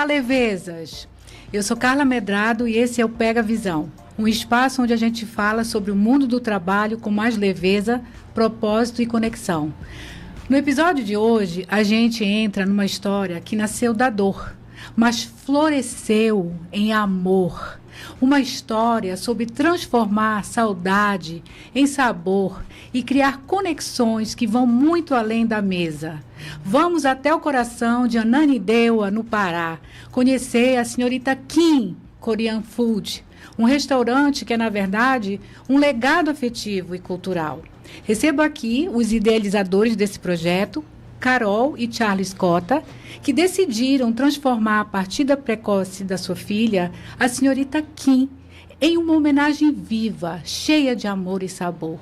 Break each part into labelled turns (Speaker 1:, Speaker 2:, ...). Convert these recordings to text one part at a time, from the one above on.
Speaker 1: Olá, levezas! Eu sou Carla Medrado e esse é o Pega Visão, um espaço onde a gente fala sobre o mundo do trabalho com mais leveza, propósito e conexão. No episódio de hoje, a gente entra numa história que nasceu da dor, mas floresceu em amor. Uma história sobre transformar saudade em sabor e criar conexões que vão muito além da mesa. Vamos até o coração de Ananindeua, no Pará, conhecer a senhorita Kim Korean Food, um restaurante que é, na verdade, um legado afetivo e cultural. Recebo aqui os idealizadores desse projeto, Carol e Charles Cota, que decidiram transformar a partida precoce da sua filha, a senhorita Kim, em uma homenagem viva, cheia de amor e sabor.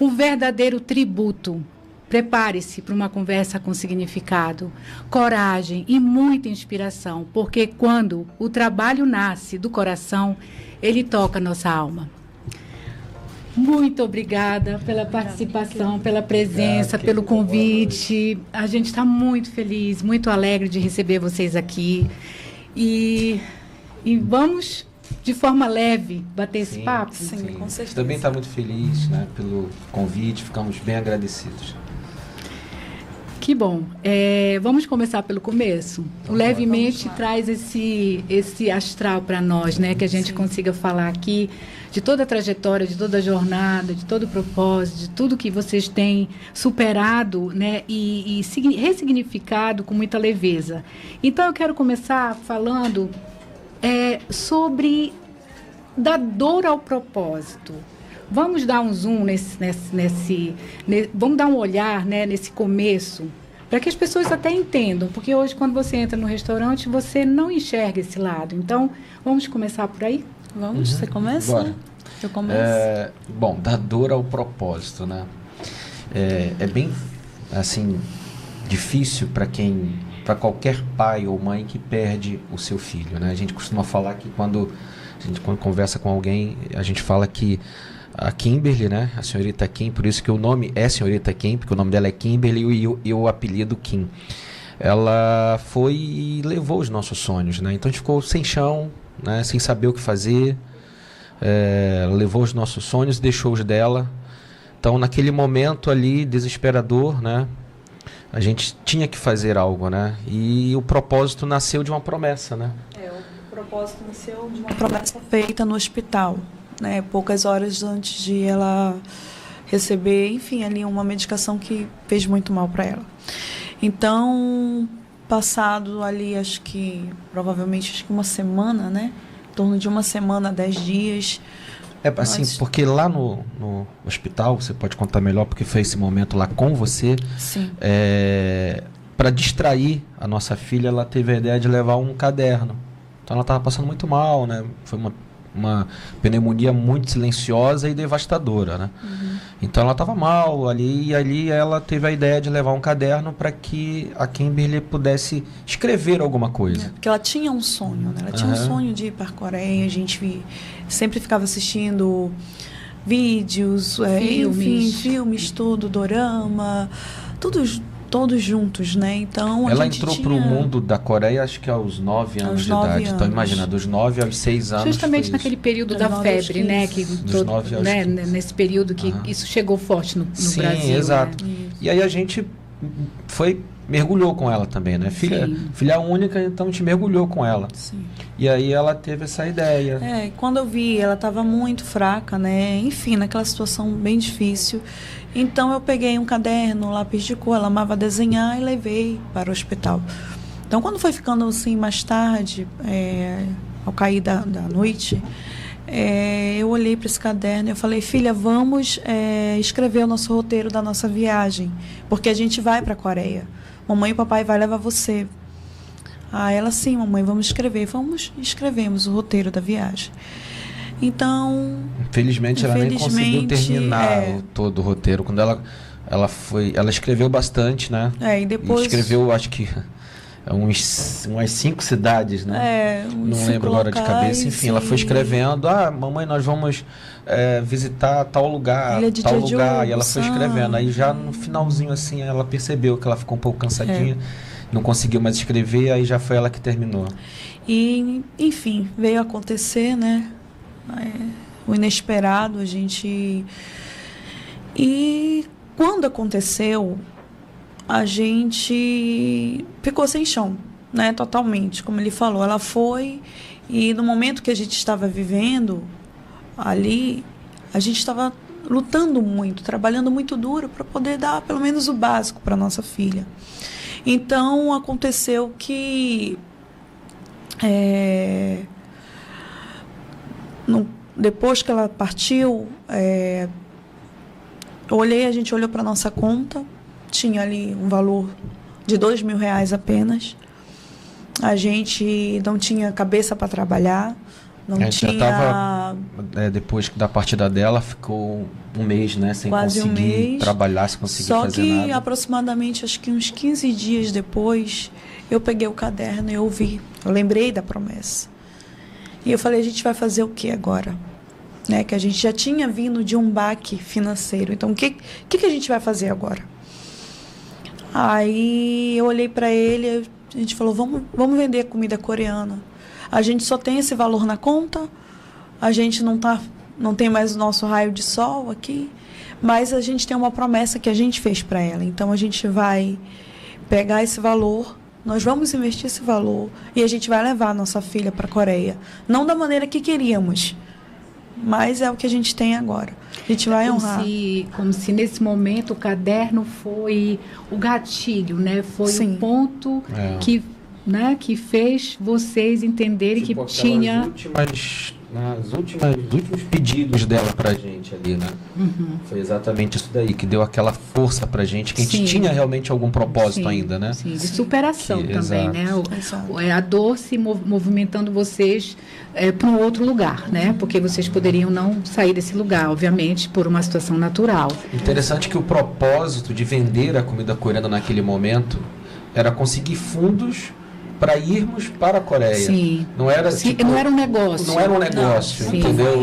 Speaker 1: Um verdadeiro tributo. Prepare-se para uma conversa com significado, coragem e muita inspiração, porque quando o trabalho nasce do coração, ele toca nossa alma. Muito obrigada pela participação, pela presença, pelo convite. A gente está muito feliz, muito alegre de receber vocês aqui. E vamos, de forma leve, bater esse papo?
Speaker 2: Sim, com certeza.
Speaker 3: Também está muito feliz, né, pelo convite, ficamos bem agradecidos.
Speaker 1: Que bom. Vamos começar pelo começo? O Levemente traz esse astral para nós, né? Que a gente consiga falar aqui de toda a trajetória, de toda a jornada, de todo o propósito, de tudo que vocês têm superado, né? E ressignificado com muita leveza. Então, eu quero começar falando sobre da dor ao propósito. Vamos dar um zoom vamos dar um olhar, né, nesse começo, para que as pessoas até entendam, porque hoje, quando você entra no restaurante, você não enxerga esse lado. Então, vamos começar por aí?
Speaker 2: Vamos, você começa?
Speaker 3: Bora.
Speaker 2: Eu começo.
Speaker 3: Bom, da dor ao propósito, né? É bem, assim, difícil para qualquer pai ou mãe que perde o seu filho, né? A gente costuma falar que quando conversa com alguém, a gente fala que a Kimberly, né? A senhorita Kim, por isso que o nome é senhorita Kim, porque o nome dela é Kimberly e o apelido Kim. Ela foi e levou os nossos sonhos, né? Então a gente ficou sem chão, né? Sem saber o que fazer. Levou os nossos sonhos, deixou os dela. Então, naquele momento ali, desesperador, né? A gente tinha que fazer algo, né? E o propósito nasceu de uma promessa, né?
Speaker 2: O propósito nasceu de uma promessa feita no hospital, né? Poucas horas antes de ela receber, enfim, ali uma medicação que fez muito mal para ela. Então, passado ali, provavelmente uma semana, né? Em torno de uma semana, 10 dias.
Speaker 3: Assim, porque lá no hospital, você pode contar melhor, porque foi esse momento lá com você.
Speaker 2: Sim.
Speaker 3: Para distrair a nossa filha, ela teve a ideia de levar um caderno. Então ela estava passando muito mal, né? Foi uma pneumonia muito silenciosa e devastadora, né? Uhum. Então ela estava mal ali, e ali ela teve a ideia de levar um caderno para que a Kimberly pudesse escrever alguma coisa.
Speaker 2: Porque ela tinha um sonho, né? Ela tinha um sonho de ir para a Coreia. A gente sempre ficava assistindo vídeos, filmes, tudo, dorama, todos juntos, né? Então
Speaker 3: ela entrou para o mundo da Coreia, acho que aos 9 anos de idade. Então imagina, dos 9 aos 6 anos.
Speaker 1: Justamente naquele período da febre, né? Nesse período que isso chegou forte no Brasil.
Speaker 3: Sim, exato.
Speaker 1: Né?
Speaker 3: E aí a gente mergulhou com ela também, né? Filha única, então a gente mergulhou com ela.
Speaker 2: Sim.
Speaker 3: E aí ela teve essa ideia.
Speaker 2: Quando eu vi, ela estava muito fraca, né? Enfim, naquela situação bem difícil. Então eu peguei um caderno, lápis de cor, ela amava desenhar e levei para o hospital. Então quando foi ficando assim mais tarde, ao cair da noite, eu olhei para esse caderno e eu falei: filha, vamos escrever o nosso roteiro da nossa viagem, porque a gente vai para a Coreia. Mamãe e papai vai levar você. Ela: sim, mamãe, vamos escrever. Escrevemos o roteiro da viagem. Então,
Speaker 3: infelizmente ela nem conseguiu terminar todo o roteiro. Quando ela escreveu bastante, né?
Speaker 2: E depois
Speaker 3: escreveu, acho que umas 5 cidades, né? Não lembro agora de cabeça. Enfim, ela foi escrevendo: mamãe, nós vamos visitar tal lugar, tal lugar. E ela foi escrevendo. Aí já no finalzinho, assim, ela percebeu que ela ficou um pouco cansadinha. não conseguiu mais escrever, aí já foi ela que terminou.
Speaker 2: E, enfim, veio acontecer, né? O inesperado, a gente... E quando aconteceu, a gente ficou sem chão, né? Totalmente, como ele falou. Ela foi, e no momento que a gente estava vivendo ali, a gente estava lutando muito, trabalhando muito duro para poder dar pelo menos o básico para nossa filha. Então, aconteceu que depois que ela partiu, a gente olhou para nossa conta, tinha ali um valor de R$2.000 apenas. A gente não tinha cabeça para trabalhar, não tinha...
Speaker 3: depois da partida dela, ficou um mês, né, sem
Speaker 2: quase
Speaker 3: conseguir
Speaker 2: um mês,
Speaker 3: trabalhar, sem conseguir fazer nada. Só que
Speaker 2: aproximadamente, acho que uns 15 dias depois, eu peguei o caderno e eu lembrei da promessa. E eu falei, a gente vai fazer o que agora? Né, que a gente já tinha vindo de um baque financeiro. Então, o que a gente vai fazer agora? Aí eu olhei para ele, a gente falou, vamos vender comida coreana. A gente só tem esse valor na conta, a gente não tem mais o nosso raio de sol aqui, mas a gente tem uma promessa que a gente fez para ela. Então, a gente vai pegar esse valor, nós vamos investir esse valor e a gente vai levar a nossa filha para a Coreia. Não da maneira que queríamos, mas é o que a gente tem agora. A gente vai honrar.
Speaker 1: Como se nesse momento o caderno foi o gatilho, né? Foi o ponto que fez vocês entenderem que tinha...
Speaker 3: Os últimos pedidos dela pra gente ali, né?
Speaker 1: Uhum.
Speaker 3: Foi exatamente isso daí, que deu aquela força pra gente, que a gente tinha realmente algum propósito ainda, né?
Speaker 1: Sim, de superação também,
Speaker 3: exato.
Speaker 1: Né? A dor se movimentando vocês para um outro lugar, né? Porque vocês poderiam não sair desse lugar, obviamente, por uma situação natural.
Speaker 3: Interessante que o propósito de vender a comida coreana naquele momento era conseguir fundos para irmos para a Coreia.
Speaker 1: Sim.
Speaker 3: Não era,
Speaker 1: não era um negócio.
Speaker 3: Não era um negócio,
Speaker 2: não,
Speaker 3: entendeu?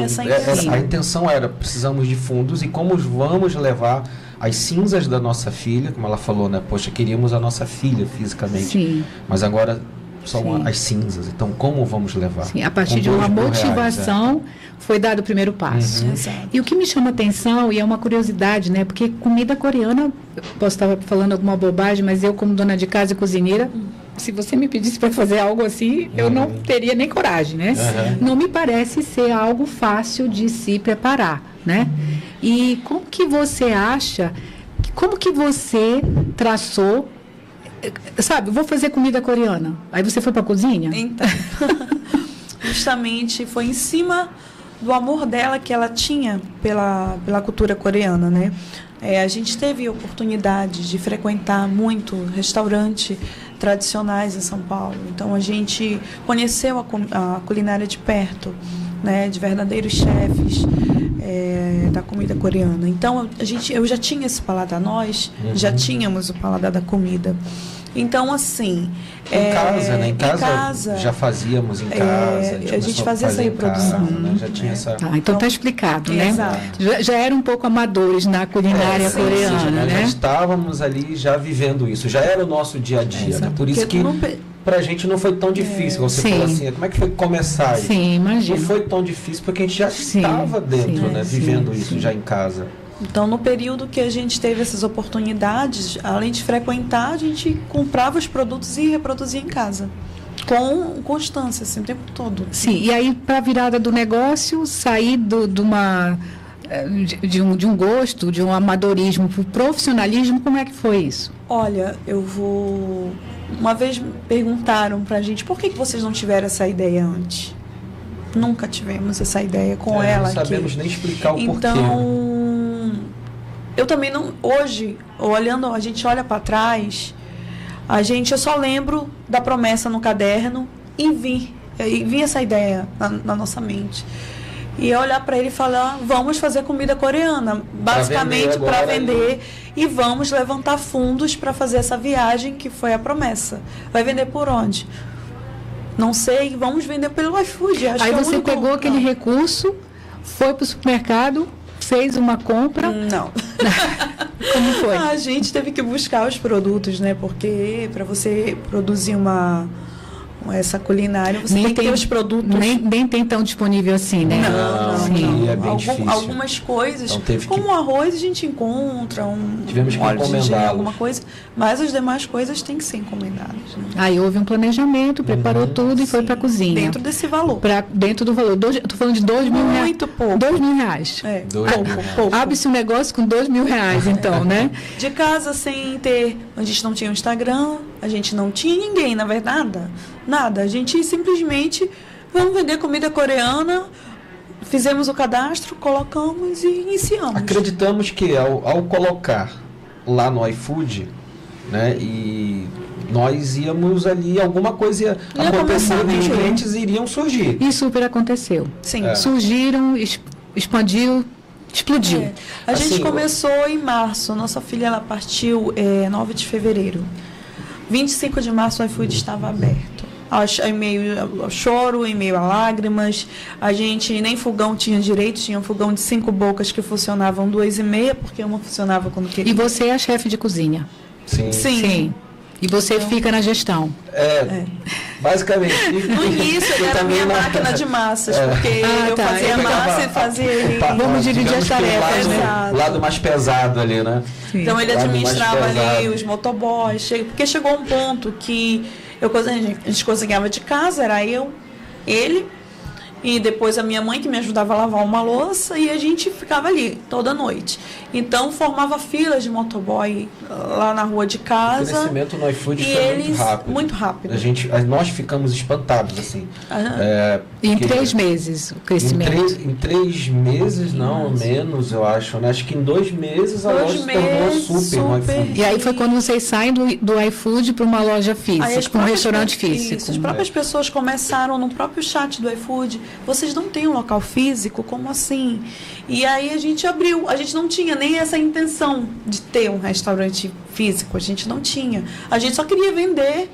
Speaker 2: A
Speaker 3: intenção era, precisamos de fundos e como vamos levar as cinzas da nossa filha, como ela falou, né? Poxa, queríamos a nossa filha fisicamente.
Speaker 1: Sim.
Speaker 3: Mas agora são as cinzas. Então, como vamos levar?
Speaker 1: Sim, a partir de uma motivação foi dado o primeiro passo.
Speaker 2: Uhum.
Speaker 1: E o que me chama atenção, e é uma curiosidade, né? Porque comida coreana, posso estar falando alguma bobagem, mas eu, como dona de casa e cozinheira, se você me pedisse para fazer algo assim, eu não teria nem coragem, né? Não me parece ser algo fácil de se preparar, né? E como que você acha, como que você traçou, sabe, vou fazer comida coreana. Aí você foi para a cozinha?
Speaker 2: Então, justamente foi em cima do amor dela que ela tinha pela cultura coreana, né? A gente teve oportunidade de frequentar muito restaurante tradicionais em São Paulo. Então, a gente conheceu a culinária de perto, né, de verdadeiros chefes da comida coreana. Então, eu já tinha esse paladar, nós já tínhamos o paladar da comida. Então, assim...
Speaker 3: Em casa, né? Em casa já fazíamos em casa.
Speaker 2: A gente fazia essa reprodução.
Speaker 3: Casa, né? Já tinha essa...
Speaker 1: Então está explicado, né?
Speaker 2: Exato.
Speaker 1: Já eram um pouco amadores na culinária coreana,
Speaker 3: sim,
Speaker 1: né?
Speaker 3: Já estávamos ali já vivendo isso. Já era o nosso dia a dia, né? Por isso que pra gente não foi tão difícil. Você falou assim, como é que foi começar isso?
Speaker 1: Sim, imagino.
Speaker 3: Não foi tão difícil porque a gente já estava dentro, né? Vivendo isso já em casa.
Speaker 2: Então, no período que a gente teve essas oportunidades, além de frequentar, a gente comprava os produtos e reproduzia em casa. Com constância, assim, o tempo todo.
Speaker 1: Sim, e aí, para a virada do negócio, sair de um gosto, de um amadorismo para o profissionalismo, como é que foi isso?
Speaker 2: Olha, uma vez perguntaram para a gente, por que vocês não tiveram essa ideia antes? Nunca tivemos essa ideia com ela.
Speaker 3: Não sabemos nem explicar o porquê.
Speaker 2: Então, eu também não... Hoje, a gente olha para trás, eu só lembro da promessa no caderno e vi essa ideia na nossa mente. E eu olhar para ele e falar, vamos fazer comida coreana, basicamente para vender e vamos levantar fundos para fazer essa viagem que foi a promessa. Vai vender por onde? Não sei, vamos vender pelo iFood.
Speaker 1: Aí você pegou aquele recurso, foi para o supermercado, fez uma compra?
Speaker 2: Não.
Speaker 1: Como foi?
Speaker 2: A gente teve que buscar os produtos, né? Porque para você produzir essa culinária, você tem que ter os produtos.
Speaker 1: Nem tem tão disponível assim, né?
Speaker 2: Não.
Speaker 3: É bem difícil.
Speaker 2: Algumas coisas,
Speaker 3: então,
Speaker 2: como o arroz a gente encontra,
Speaker 3: tivemos que encomendar
Speaker 2: alguma coisa, mas as demais coisas têm que ser encomendadas. Né?
Speaker 1: Aí houve um planejamento, preparou tudo e foi para a cozinha.
Speaker 2: Dentro desse valor.
Speaker 1: Dentro do valor. Estou falando de R$2.000.
Speaker 2: Muito pouco.
Speaker 1: R$2.000.
Speaker 2: Pouco.
Speaker 1: Abre-se um negócio com R$2.000, então, né?
Speaker 2: De casa, sem ter... A gente não tinha um Instagram, a gente não tinha ninguém, na verdade. Nada. A gente simplesmente... Vamos vender comida coreana... Fizemos o cadastro, colocamos e iniciamos.
Speaker 3: Acreditamos que ao colocar lá no iFood, né, e nós íamos ali, alguma coisa ia acontecer e os clientes iriam surgir.
Speaker 1: E super aconteceu.
Speaker 2: Sim.
Speaker 1: Surgiram, explodiu.
Speaker 2: A gente começou em março. Nossa filha ela partiu 9 de fevereiro. 25 de março o iFood estava aberto. Em meio ao choro, em meio a lágrimas. A gente nem fogão tinha direito, tinha um fogão de 5 bocas que funcionavam 2,5, porque uma funcionava quando queria.
Speaker 1: E você é a chefe de cozinha?
Speaker 3: Sim.
Speaker 1: E você fica na gestão?
Speaker 3: Basicamente.
Speaker 2: No início ele era minha máquina de massas, porque eu fazia massa e fazia ele.
Speaker 1: Vamos dividir as tarefas, né?
Speaker 3: O lado mais pesado ali, né?
Speaker 2: Sim. Então ele administrava ali os motoboys, porque chegou um ponto que a gente cozinhava de casa, era ele, e depois a minha mãe que me ajudava a lavar uma louça, e a gente ficava ali toda noite. Então formava filas de motoboy lá na rua de casa.
Speaker 3: O crescimento no iFood foi muito rápido. Nós ficamos espantados, assim.
Speaker 1: Em 3 meses o crescimento.
Speaker 3: Em 3 meses, não, menos, eu acho. Né? Acho que em 2 meses a loja se tornou super no iFood.
Speaker 1: E aí foi quando vocês saem do iFood para uma loja física, para um restaurante físico.
Speaker 2: Isso, as próprias pessoas começaram no próprio chat do iFood. Vocês não têm um local físico? Como assim? E aí a gente abriu. A gente não tinha nem essa intenção de ter um restaurante físico. A gente não tinha. A gente só queria vender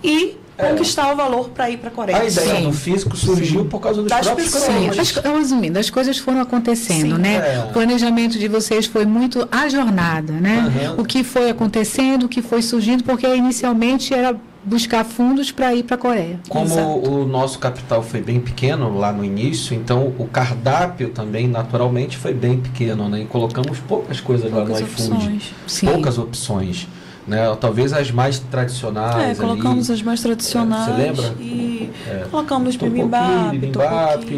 Speaker 2: e conquistar o valor para ir para a Coreia.
Speaker 3: A ideia do físico surgiu por causa dos próprios
Speaker 1: pessoas. Resumindo, as coisas foram acontecendo, né? O planejamento de vocês foi muito a jornada, né? O que foi acontecendo, o que foi surgindo, porque inicialmente era buscar fundos para ir para a Coreia.
Speaker 3: Como o nosso capital foi bem pequeno lá no início, então o cardápio também naturalmente foi bem pequeno, né? E colocamos poucas coisas lá no iFood, poucas opções, né? Talvez as mais tradicionais.
Speaker 2: Colocamos
Speaker 3: ali,
Speaker 2: as mais tradicionais.
Speaker 3: Você lembra?
Speaker 2: E colocamos bibimbap.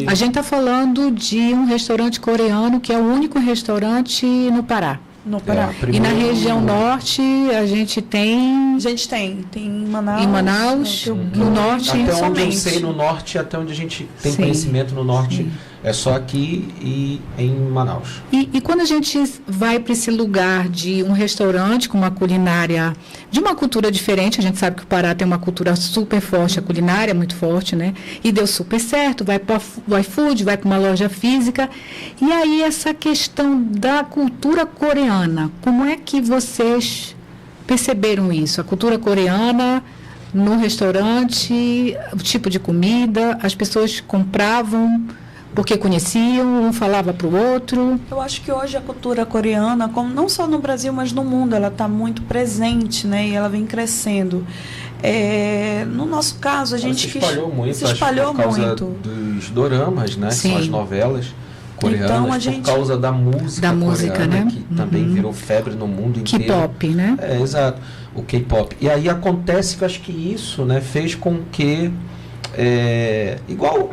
Speaker 1: A gente está falando de um restaurante coreano que é o único restaurante no Pará.
Speaker 2: No Pará.
Speaker 1: E na região norte a gente tem...
Speaker 2: Tem em Manaus.
Speaker 1: Em Manaus, no norte
Speaker 3: até
Speaker 1: somente.
Speaker 3: onde eu sei no norte, até onde a gente tem conhecimento no norte, é só aqui e em Manaus.
Speaker 1: E quando a gente vai para esse lugar de um restaurante com uma culinária, de uma cultura diferente, a gente sabe que o Pará tem uma cultura super forte, a culinária é muito forte, né? E deu super certo, vai para o iFood, vai para uma loja física. E aí essa questão da cultura coreana, como é que vocês perceberam isso? A cultura coreana no restaurante, o tipo de comida, as pessoas compravam porque conheciam, um falava para o outro.
Speaker 2: Eu acho que hoje a cultura coreana, como não só no Brasil, mas no mundo, ela está muito presente, né? E ela vem crescendo. No nosso caso, a gente
Speaker 3: se espalhou
Speaker 2: muito.
Speaker 3: Por causa dos doramas, né? São as novelas coreanas, então, por causa da música coreana,
Speaker 1: né?
Speaker 3: Que também virou febre no mundo inteiro.
Speaker 1: K-pop, né?
Speaker 3: Exato, o K-pop. E aí acontece que eu acho que isso, né, fez com que, igual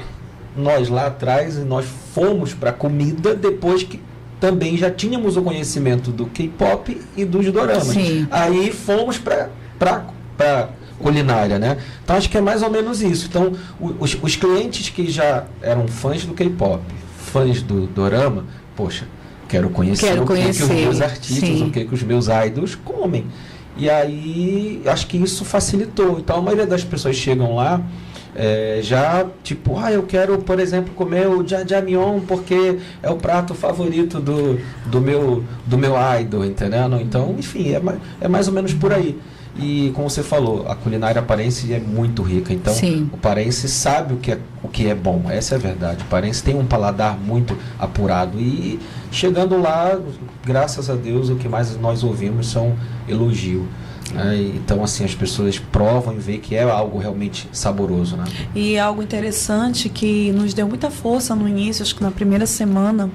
Speaker 3: nós lá atrás, nós fomos para a comida depois que também já tínhamos o conhecimento do K-pop e dos doramas.
Speaker 1: Sim.
Speaker 3: Aí fomos para culinária, né? Então acho que é mais ou menos isso. Então os clientes que já eram fãs do K-pop, fãs do dorama, poxa, quero conhecer o que os meus artistas, o que os meus idols comem. E aí acho que isso facilitou. Então a maioria das pessoas chegam lá já tipo, eu quero, por exemplo, comer o jjamyeon porque é o prato favorito do meu idol, entendeu? Então, enfim, é mais ou menos por aí. E como você falou, a culinária paraense é muito rica. Então,
Speaker 1: Sim.
Speaker 3: o paraense sabe o que é bom. Essa é a verdade. O paraense tem um paladar muito apurado. E chegando lá, graças a Deus, o que mais nós ouvimos são elogios. Então, assim, as pessoas provam e veem que é algo realmente saboroso, né?
Speaker 2: E algo interessante que nos deu muita força no início, acho que na primeira semana,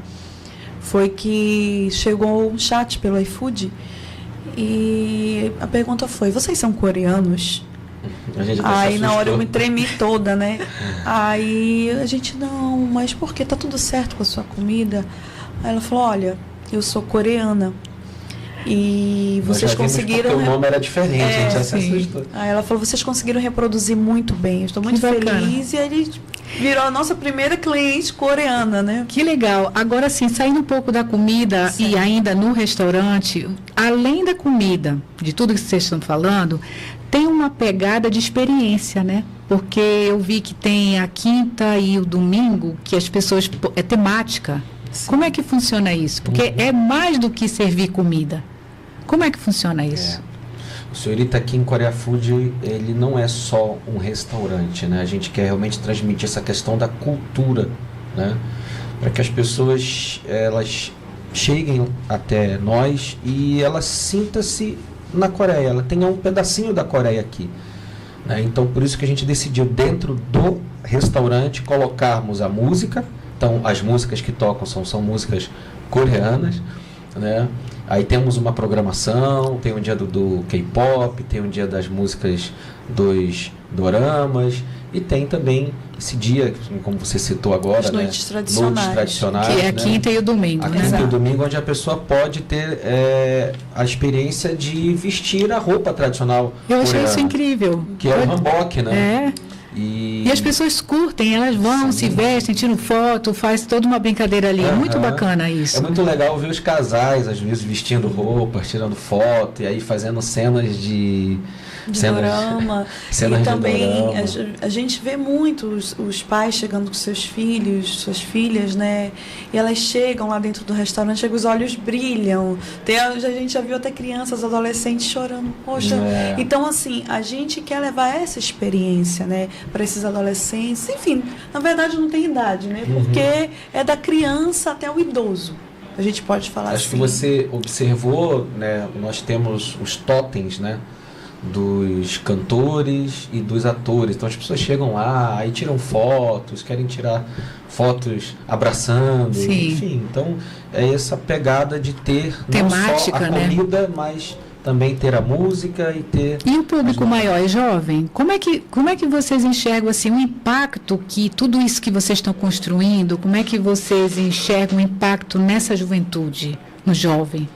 Speaker 2: foi que chegou um chat pelo iFood e a pergunta foi: vocês são coreanos? Aí na hora eu me tremi toda, né? Aí a gente, não, mas por que? Tá tudo certo com a sua comida? Aí ela falou: olha, eu sou coreana. E vocês conseguiram.
Speaker 3: Porque o nome era diferente, a gente já se assustou.
Speaker 2: Aí ela falou: vocês conseguiram reproduzir muito bem. Eu estou muito feliz. E aí virou a nossa primeira cliente coreana, né?
Speaker 1: Que legal. Agora sim, saindo um pouco da comida e ainda no restaurante, além da comida, de tudo que vocês estão falando, tem uma pegada de experiência, né? Porque eu vi que tem a quinta e o domingo, que as pessoas... é temática. Sim. Como é que funciona isso? Porque é mais do que servir comida. Como é que funciona isso?
Speaker 3: O Senhorita aqui em Korea Food, ele não é só um restaurante, né? A gente quer realmente transmitir essa questão da cultura, né? Para que as pessoas, elas cheguem até nós e elas sintam-se na Coreia, ela tenha um pedacinho da Coreia aqui, né? Então, por isso que a gente decidiu, dentro do restaurante, colocarmos a música. Então, as músicas que tocam são músicas coreanas, né? Aí temos uma programação, tem um dia do K-pop, tem um dia das músicas dos doramas, e tem também esse dia, como você citou agora,
Speaker 2: as noites tradicionais.
Speaker 3: Noites tradicionais,
Speaker 1: que é a quinta e o domingo.
Speaker 3: A quinta e o domingo, onde a pessoa pode ter a experiência de vestir a roupa tradicional
Speaker 1: Eu achei
Speaker 3: coreana,
Speaker 1: isso incrível.
Speaker 3: que é o hanbok, né?
Speaker 1: E as pessoas curtem, elas vão, se vestem, tiram foto, faz toda uma brincadeira ali. É muito bacana isso.
Speaker 3: É muito legal ver os casais, às vezes, vestindo roupas, tirando foto, e aí fazendo cenas de
Speaker 2: dorama.
Speaker 3: Cenas
Speaker 2: e também
Speaker 3: de dorama.
Speaker 2: A gente vê muito os pais chegando com seus filhos, suas filhas, né? E elas chegam lá dentro do restaurante, os olhos brilham. A gente já viu até crianças, adolescentes chorando. Poxa. Então, assim, a gente quer levar essa experiência, né, para esses adolescentes. Enfim, na verdade não tem idade, né? Porque é da criança até o idoso. A gente pode falar assim.
Speaker 3: Acho que você observou, né? Nós temos os totens, né? Dos cantores e dos atores. Então as pessoas chegam lá, aí tiram fotos, querem tirar fotos abraçando.
Speaker 1: Sim.
Speaker 3: Enfim, então é essa pegada de ter
Speaker 1: temática,
Speaker 3: não só a comida, mas também ter a música e ter...
Speaker 1: E o público maior e jovem? Como é que vocês enxergam assim, o impacto que tudo isso que vocês estão construindo, como é que vocês enxergam o impacto nessa juventude, no jovem?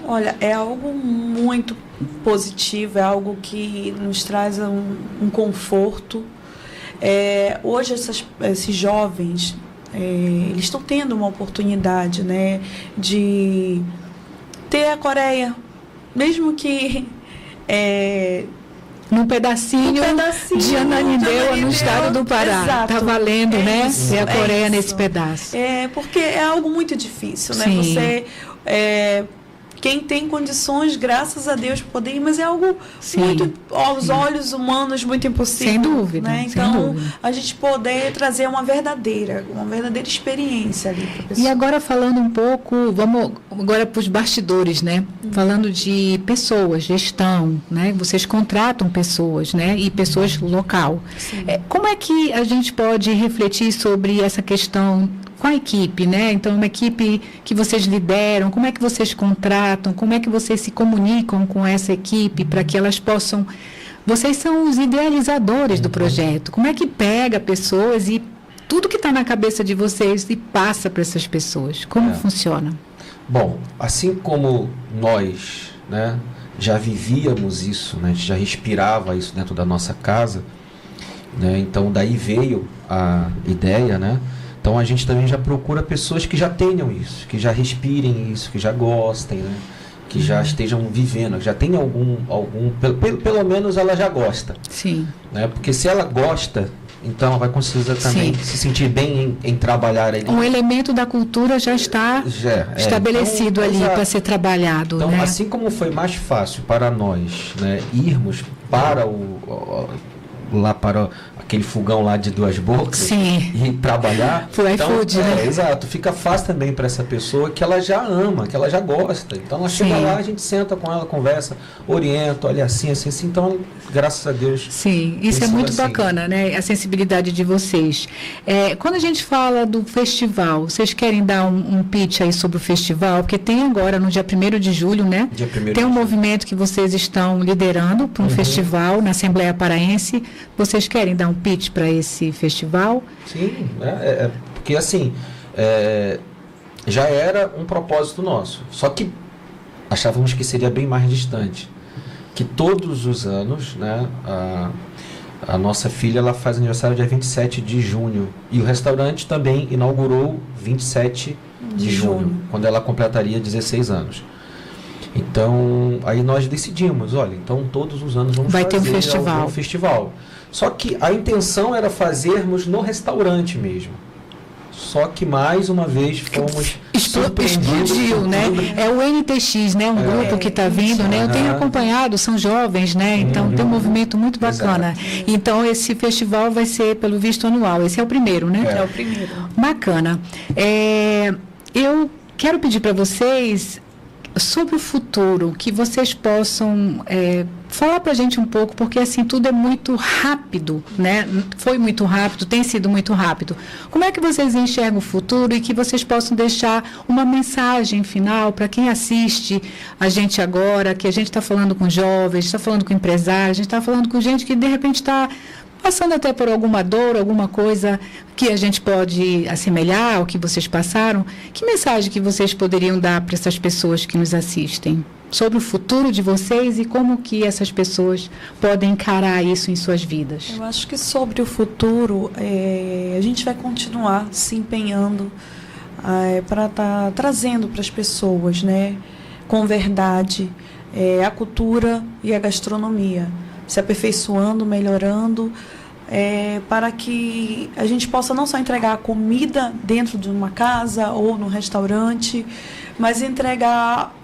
Speaker 2: Olha, é algo muito positivo, é algo que nos traz um conforto. Hoje esses jovens, eles estão tendo uma oportunidade, né, de ter a Coreia, mesmo que
Speaker 1: num pedacinho de Ananindeua, no estado do Pará. Está valendo, né? Ver a Coreia nesse pedaço.
Speaker 2: Porque é algo muito difícil, né?
Speaker 1: Sim.
Speaker 2: Você... quem tem condições, graças a Deus, poder ir, mas é algo muito, aos olhos humanos, muito impossível.
Speaker 1: Sem dúvida.
Speaker 2: Né? Então, a gente poder trazer uma verdadeira experiência ali para a pessoa.
Speaker 1: E agora falando um pouco, vamos agora para os bastidores, né? Falando de pessoas, gestão, né? Vocês contratam pessoas, né? E pessoas local. Como é que a gente pode refletir sobre essa questão com a equipe, né? Então, uma equipe que vocês lideram, como é que vocês contratam, como é que vocês se comunicam com essa equipe para que elas possam... Vocês são os idealizadores do projeto. Como é que pega pessoas e tudo que está na cabeça de vocês e passa para essas pessoas? Como funciona?
Speaker 3: Bom, assim como nós, né, já vivíamos isso, né, a gente já respirava isso dentro da nossa casa, né, então daí veio a ideia, né? Então a gente também já procura pessoas que já tenham isso, que já respirem isso, que já gostem, né? Que já estejam vivendo, que já tenham pelo menos ela já gosta.
Speaker 1: Sim.
Speaker 3: Né? Porque se ela gosta, então ela vai conseguir também se sentir bem em trabalhar ali.
Speaker 1: Um elemento da cultura já está estabelecido
Speaker 3: então,
Speaker 1: ali para ser trabalhado.
Speaker 3: Então,
Speaker 1: né?
Speaker 3: assim como foi mais fácil para nós, né, irmos para lá para aquele fogão lá de 2 bocas e trabalhar.
Speaker 1: Pro iFood, né?
Speaker 3: Exato. Fica fácil também para essa pessoa que ela já ama, que ela já gosta. Então ela chega lá, a gente senta com ela, conversa, orienta, olha assim. Então, graças a Deus.
Speaker 1: Sim, isso é muito bacana, né? A sensibilidade de vocês. Quando a gente fala do festival, vocês querem dar um pitch aí sobre o festival? Porque tem agora, no dia 1º de julho, né? Tem um movimento que vocês estão liderando para um festival na Assembleia Paraense. Vocês querem dar um pitch para esse festival?
Speaker 3: Sim, porque assim, já era um propósito nosso, só que achávamos que seria bem mais distante, que todos os anos, né, a nossa filha ela faz aniversário dia 27 de junho, e o restaurante também inaugurou 27 de junho, quando ela completaria 16 anos. Então, aí nós decidimos, olha, então todos os anos vamos
Speaker 1: ter um
Speaker 3: festival. Só que a intenção era fazermos no restaurante mesmo. Só que mais uma vez fomos
Speaker 1: explodiu, né? É o NTX, né? Um grupo que está vindo, né? Eu tenho acompanhado, são jovens, né? Então tem um movimento muito bacana. Exato. Então esse festival vai ser, pelo visto, anual. Esse é o primeiro, né?
Speaker 2: É o primeiro.
Speaker 1: Bacana. Eu quero pedir para vocês sobre o futuro, que vocês possam falar para a gente um pouco, porque assim, tudo é muito rápido, né? Foi muito rápido, tem sido muito rápido. Como é que vocês enxergam o futuro e que vocês possam deixar uma mensagem final para quem assiste a gente agora, que a gente está falando com jovens, está falando com empresários, a gente está falando com gente que de repente está passando até por alguma dor, alguma coisa que a gente pode assemelhar ao que vocês passaram. Que mensagem que vocês poderiam dar para essas pessoas que nos assistem sobre o futuro de vocês e como que essas pessoas podem encarar isso em suas vidas?
Speaker 2: Eu acho que sobre o futuro, a gente vai continuar se empenhando para estar trazendo para as pessoas, né, com verdade, a cultura e a gastronomia, se aperfeiçoando, melhorando, para que a gente possa não só entregar comida dentro de uma casa ou no restaurante, mas entregar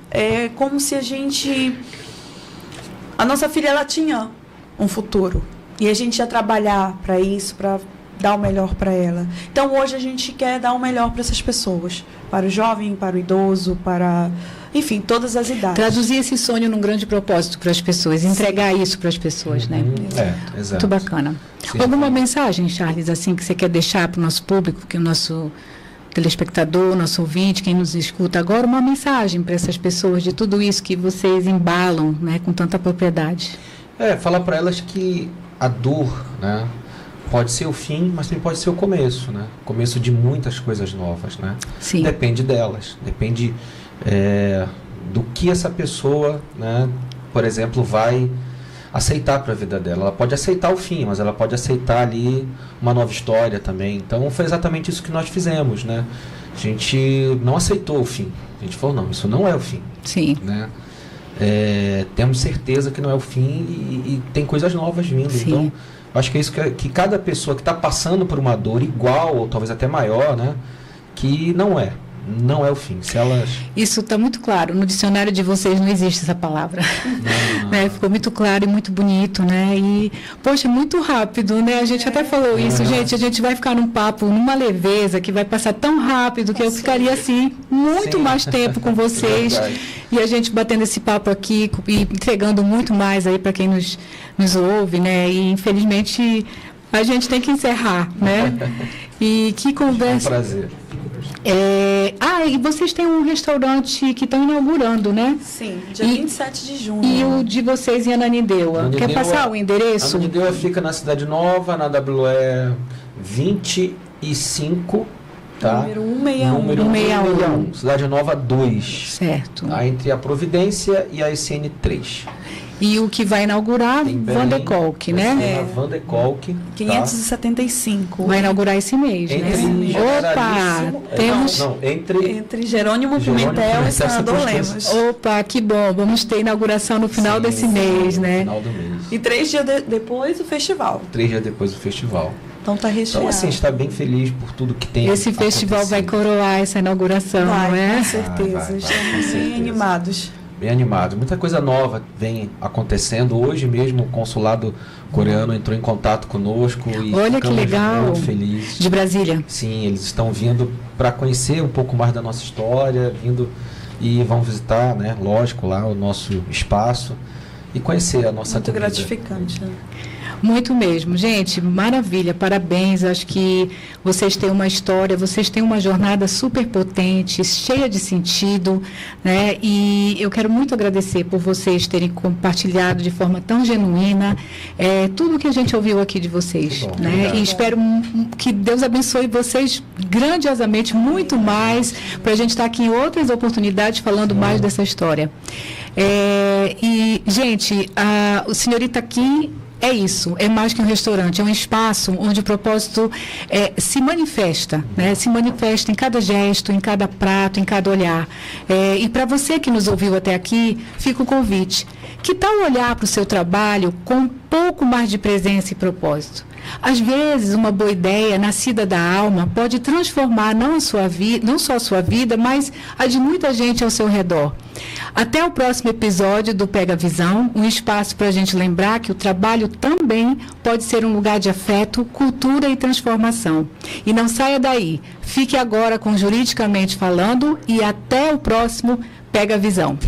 Speaker 2: como se a nossa filha ela tinha um futuro e a gente ia trabalhar para isso, para dar o melhor para ela. Então hoje a gente quer dar o melhor para essas pessoas, para o jovem, para o idoso, para, enfim, todas as idades.
Speaker 1: Traduzir esse sonho num grande propósito para as pessoas, entregar isso para as pessoas, né?
Speaker 3: Exato.
Speaker 1: Muito bacana. Sim. Alguma mensagem, Charles, assim, que você quer deixar para o nosso público, que o nosso telespectador, nosso ouvinte, quem nos escuta agora, uma mensagem para essas pessoas de tudo isso que vocês embalam, né, com tanta propriedade?
Speaker 3: Falar para elas que a dor, né, pode ser o fim, mas também pode ser o começo, né? Começo de muitas coisas novas, né?
Speaker 1: Sim.
Speaker 3: Depende delas, depende do que essa pessoa, né, por exemplo, vai aceitar para a vida dela. Ela pode aceitar o fim, mas ela pode aceitar ali uma nova história também. Então foi exatamente isso que nós fizemos, né? A gente não aceitou o fim. A gente falou, não, isso não é o fim.
Speaker 1: Sim.
Speaker 3: Né? Temos certeza que não é o fim e tem coisas novas vindo.
Speaker 1: Sim.
Speaker 3: Então, acho que é isso que cada pessoa que está passando por uma dor igual ou talvez até maior, né? Que não é o fim. Se elas...
Speaker 1: Isso está muito claro. No dicionário de vocês não existe essa palavra.
Speaker 3: Não.
Speaker 1: Né? Ficou muito claro e muito bonito, né? E, poxa, muito rápido, né? A gente até falou isso, gente. A gente vai ficar num papo, numa leveza, que vai passar tão rápido que eu ficaria assim, muito mais tempo com vocês. E a gente batendo esse papo aqui e entregando muito mais aí para quem nos ouve, né? E, infelizmente, a gente tem que encerrar, né? E que conversa...
Speaker 3: É um prazer.
Speaker 1: E vocês têm um restaurante que estão inaugurando, né?
Speaker 2: Sim, dia 27 de junho.
Speaker 1: E o de vocês em Ananindeua. Quer passar o endereço?
Speaker 3: Ananindeua fica na Cidade Nova, na WE 25, tá?
Speaker 2: Número
Speaker 1: 161.
Speaker 3: Cidade Nova 2.
Speaker 1: Certo.
Speaker 3: Tá? Entre a Providência e a SN 3.
Speaker 1: E o que vai inaugurar, Van de Kolk, né?
Speaker 3: Van de Kolk.
Speaker 2: 575.
Speaker 1: Vai inaugurar esse mês, né? Opa! Temos...
Speaker 2: Entre Jerônimo Pimentel e Senador Lemos.
Speaker 1: Opa, que bom! Vamos ter inauguração no final desse mês, né?
Speaker 3: No final do mês.
Speaker 2: E 3 dias depois, o festival.
Speaker 3: 3 dias depois do festival.
Speaker 2: Então tá recheado.
Speaker 3: Então, assim, está bem feliz por tudo que tem
Speaker 1: Esse festival vai coroar essa inauguração,
Speaker 2: vai,
Speaker 1: não é?
Speaker 2: Com certeza. Estamos bem animados.
Speaker 3: Bem animado. Muita coisa nova vem acontecendo. Hoje mesmo o consulado coreano entrou em contato conosco e
Speaker 1: olha que legal.
Speaker 3: Muito felizes.
Speaker 1: De Brasília.
Speaker 3: Sim, eles estão vindo para conhecer um pouco mais da nossa história, vindo e vão visitar, né, lógico, lá o nosso espaço e conhecer a nossa
Speaker 2: Muito
Speaker 3: comida.
Speaker 2: gratificante, né?
Speaker 1: Muito mesmo. Gente, maravilha, parabéns. Acho que vocês têm uma história, vocês têm uma jornada super potente, cheia de sentido, né? E eu quero muito agradecer por vocês terem compartilhado de forma tão genuína tudo que a gente ouviu aqui de vocês,
Speaker 3: Bom,
Speaker 1: né?
Speaker 3: obrigado.
Speaker 1: E espero que Deus abençoe vocês grandiosamente, muito mais, para a gente estar aqui em outras oportunidades falando mais dessa história. E, gente, o Senhorita Kim é isso, é mais que um restaurante, é um espaço onde o propósito se manifesta, né? Se manifesta em cada gesto, em cada prato, em cada olhar. E para você que nos ouviu até aqui, fica o convite. Que tal olhar para o seu trabalho com um pouco mais de presença e propósito? Às vezes, uma boa ideia nascida da alma pode transformar não só a sua vida, mas a de muita gente ao seu redor. Até o próximo episódio do Pega Visão, um espaço para a gente lembrar que o trabalho também pode ser um lugar de afeto, cultura e transformação. E não saia daí. Fique agora com Juridicamente Falando e até o próximo Pega Visão.